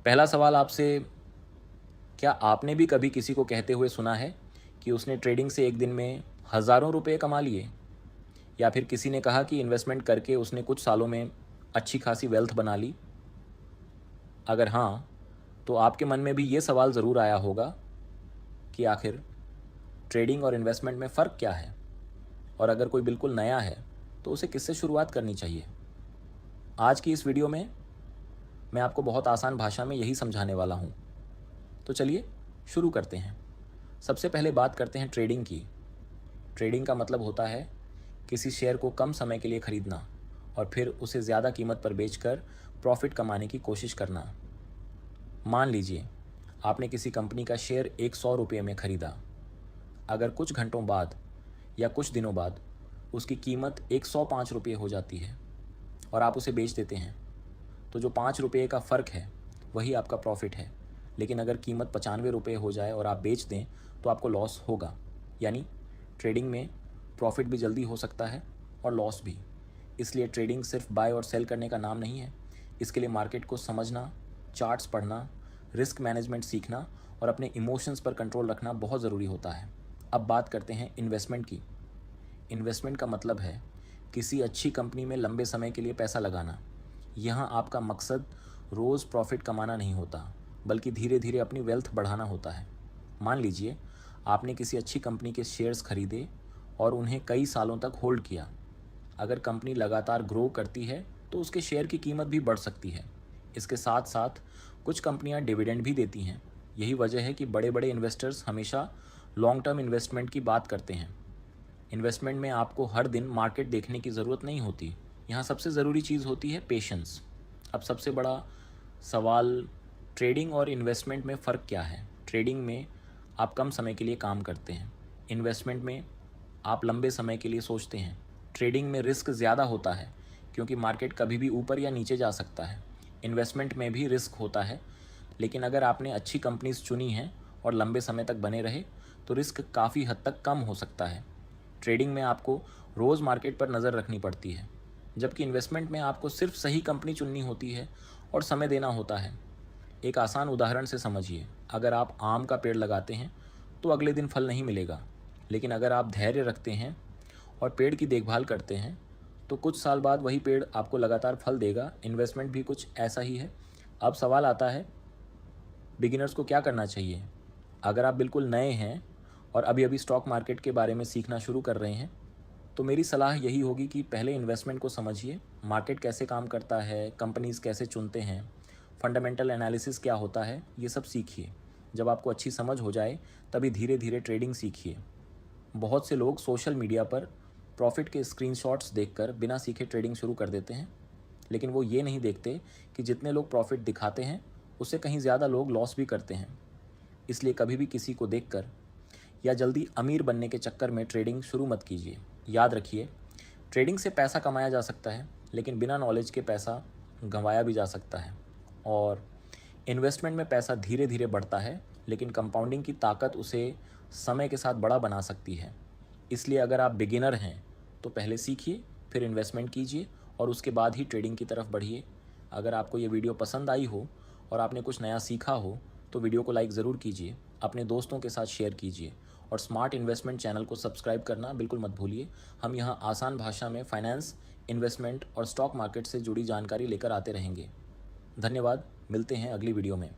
पहला सवाल आपसे, क्या आपने भी कभी किसी को कहते हुए सुना है कि उसने ट्रेडिंग से एक दिन में हज़ारों रुपए कमा लिए? या फिर किसी ने कहा कि इन्वेस्टमेंट करके उसने कुछ सालों में अच्छी खासी वेल्थ बना ली? अगर हाँ, तो आपके मन में भी ये सवाल ज़रूर आया होगा कि आखिर ट्रेडिंग और इन्वेस्टमेंट में फ़र्क क्या है? और अगर कोई बिल्कुल नया है तो उसे किससे शुरुआत करनी चाहिए? आज की इस वीडियो में मैं आपको बहुत आसान भाषा में यही समझाने वाला हूँ। तो चलिए शुरू करते हैं। सबसे पहले बात करते हैं ट्रेडिंग की। ट्रेडिंग का मतलब होता है किसी शेयर को कम समय के लिए खरीदना और फिर उसे ज़्यादा कीमत पर बेचकर प्रॉफिट कमाने की कोशिश करना। मान लीजिए आपने किसी कंपनी का शेयर 100 रुपये में ख़रीदा। अगर कुछ घंटों बाद या कुछ दिनों बाद उसकी कीमत 105 रुपये हो जाती है और आप उसे बेच देते हैं, तो जो 5 रुपये का फ़र्क है वही आपका प्रॉफिट है। लेकिन अगर कीमत 95 रुपये हो जाए और आप बेच दें तो आपको लॉस होगा। यानी ट्रेडिंग में प्रॉफिट भी जल्दी हो सकता है और लॉस भी। इसलिए ट्रेडिंग सिर्फ बाय और सेल करने का नाम नहीं है। इसके लिए मार्केट को समझना, चार्ट्स पढ़ना, रिस्क मैनेजमेंट सीखना और अपने इमोशंस पर कंट्रोल रखना बहुत ज़रूरी होता है। अब बात करते हैं इन्वेस्टमेंट की। इन्वेस्टमेंट का मतलब है किसी अच्छी कंपनी में लंबे समय के लिए पैसा लगाना। यहाँ आपका मकसद रोज़ प्रॉफिट कमाना नहीं होता, बल्कि धीरे धीरे अपनी वेल्थ बढ़ाना होता है। मान लीजिए आपने किसी अच्छी कंपनी के शेयर्स खरीदे और उन्हें कई सालों तक होल्ड किया। अगर कंपनी लगातार ग्रो करती है तो उसके शेयर की कीमत भी बढ़ सकती है। इसके साथ साथ कुछ कंपनियां डिविडेंड भी देती हैं। यही वजह है कि बड़े बड़े इन्वेस्टर्स हमेशा लॉन्ग टर्म इन्वेस्टमेंट की बात करते हैं। इन्वेस्टमेंट में आपको हर दिन मार्केट देखने की ज़रूरत नहीं होती। यहाँ सबसे ज़रूरी चीज़ होती है पेशेंस। अब सबसे बड़ा सवाल, ट्रेडिंग और इन्वेस्टमेंट में फ़र्क क्या है? ट्रेडिंग में आप कम समय के लिए काम करते हैं। इन्वेस्टमेंट में आप लंबे समय के लिए सोचते हैं। ट्रेडिंग में रिस्क ज़्यादा होता है क्योंकि मार्केट कभी भी ऊपर या नीचे जा सकता है। इन्वेस्टमेंट में भी रिस्क होता है, लेकिन अगर आपने अच्छी कंपनीज चुनी हैं और लंबे समय तक बने रहे तो रिस्क काफ़ी हद तक कम हो सकता है। ट्रेडिंग में आपको रोज़ मार्केट पर नज़र रखनी पड़ती है, जबकि इन्वेस्टमेंट में आपको सिर्फ सही कंपनी चुननी होती है और समय देना होता है। एक आसान उदाहरण से समझिए, अगर आप आम का पेड़ लगाते हैं तो अगले दिन फल नहीं मिलेगा, लेकिन अगर आप धैर्य रखते हैं और पेड़ की देखभाल करते हैं तो कुछ साल बाद वही पेड़ आपको लगातार फल देगा। इन्वेस्टमेंट भी कुछ ऐसा ही है। अब सवाल आता है, बिगिनर्स को क्या करना चाहिए? अगर आप बिल्कुल नए हैं और अभी अभी स्टॉक मार्केट के बारे में सीखना शुरू कर रहे हैं तो मेरी सलाह यही होगी कि पहले इन्वेस्टमेंट को समझिए। मार्केट कैसे काम करता है, कंपनीज़ कैसे चुनते हैं, फंडामेंटल एनालिसिस क्या होता है, ये सब सीखिए। जब आपको अच्छी समझ हो जाए तभी धीरे धीरे ट्रेडिंग सीखिए। बहुत से लोग सोशल मीडिया पर प्रॉफिट के स्क्रीनशॉट्स देखकर बिना सीखे ट्रेडिंग शुरू कर देते हैं, लेकिन वो ये नहीं देखते कि जितने लोग प्रॉफिट दिखाते हैं उससे कहीं ज़्यादा लोग लॉस भी करते हैं। इसलिए कभी भी किसी को देखकर या जल्दी अमीर बनने के चक्कर में ट्रेडिंग शुरू मत कीजिए। याद रखिए, ट्रेडिंग से पैसा कमाया जा सकता है, लेकिन बिना नॉलेज के पैसा गंवाया भी जा सकता है। और इन्वेस्टमेंट में पैसा धीरे धीरे बढ़ता है, लेकिन कंपाउंडिंग की ताकत उसे समय के साथ बड़ा बना सकती है। इसलिए अगर आप बिगिनर हैं तो पहले सीखिए, फिर इन्वेस्टमेंट कीजिए और उसके बाद ही ट्रेडिंग की तरफ बढ़िए। अगर आपको ये वीडियो पसंद आई हो और आपने कुछ नया सीखा हो तो वीडियो को लाइक ज़रूर कीजिए, अपने दोस्तों के साथ शेयर कीजिए और स्मार्ट इन्वेस्टमेंट चैनल को सब्सक्राइब करना बिल्कुल मत भूलिए। हम यहाँ आसान भाषा में फाइनेंस, इन्वेस्टमेंट और स्टॉक मार्केट से जुड़ी जानकारी लेकर आते रहेंगे। धन्यवाद, मिलते हैं अगली वीडियो में।